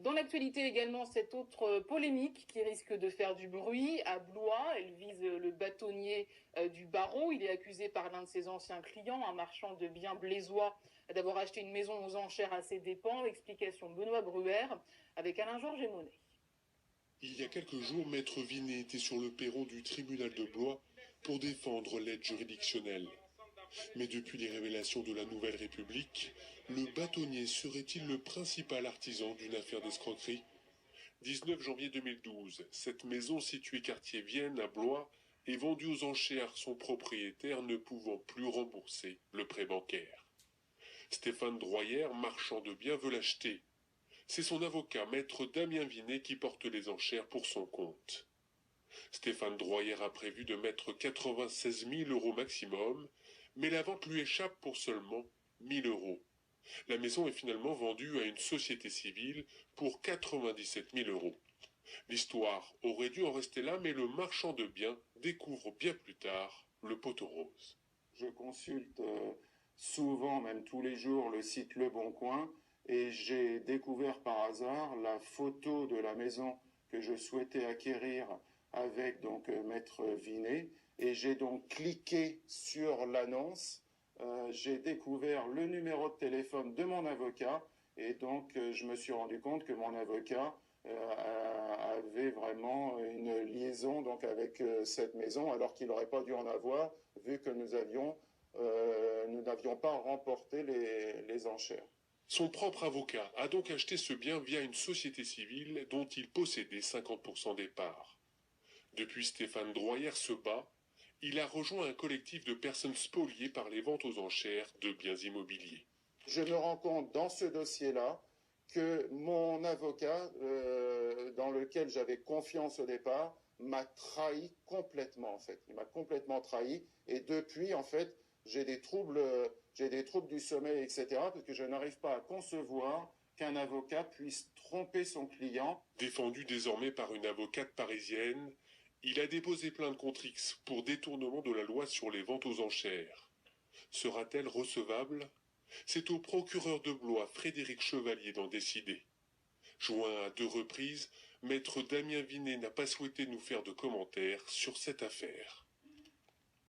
Dans l'actualité également, cette autre polémique qui risque de faire du bruit à Blois. Elle vise le bâtonnier du barreau. Il est accusé par l'un de ses anciens clients, un marchand de biens blésois, d'avoir acheté une maison aux enchères à ses dépens. Explication Benoît Bruer avec Alain-Georges Monet. Il y a quelques jours, Maître Vinet était sur le perron du tribunal de Blois pour défendre l'aide juridictionnelle. Mais depuis les révélations de la Nouvelle République, le bâtonnier serait-il le principal artisan d'une affaire d'escroquerie ? 19 janvier 2012, cette maison située quartier Vienne à Blois est vendue aux enchères, son propriétaire ne pouvant plus rembourser le prêt bancaire. Stéphane Droyer, marchand de biens, veut l'acheter. C'est son avocat, maître Damien Vinet, qui porte les enchères pour son compte. Stéphane Droyer a prévu de mettre 96 000 € maximum, mais la vente lui échappe pour seulement 1 000 €. La maison est finalement vendue à une société civile pour 97 000 €. L'histoire aurait dû en rester là, mais le marchand de biens découvre bien plus tard le poteau rose. Je consulte souvent, même tous les jours, le site Le Bon Coin, et j'ai découvert par hasard la photo de la maison que je souhaitais acquérir avec donc Maître Vinet, et j'ai donc cliqué sur l'annonce. J'ai découvert le numéro de téléphone de mon avocat, et donc je me suis rendu compte que mon avocat avait vraiment une liaison donc avec cette maison, alors qu'il n'aurait pas dû en avoir, vu que nous n'avions pas remporté les enchères. Son propre avocat a donc acheté ce bien via une société civile dont il possédait 50% des parts. Depuis, Stéphane Droyer se bat. Il a rejoint un collectif de personnes spoliées par les ventes aux enchères de biens immobiliers. Je me rends compte dans ce dossier-là que mon avocat, dans lequel j'avais confiance au départ, m'a trahi complètement en fait. Il m'a complètement trahi, et depuis en fait j'ai des troubles du sommeil, etc. parce que je n'arrive pas à concevoir qu'un avocat puisse tromper son client. Défendu désormais par une avocate parisienne, il a déposé plainte contre X pour détournement de la loi sur les ventes aux enchères. Sera-t-elle recevable ? C'est au procureur de Blois, Frédéric Chevalier, d'en décider. Joint à 2 reprises, maître Damien Vinet n'a pas souhaité nous faire de commentaires sur cette affaire.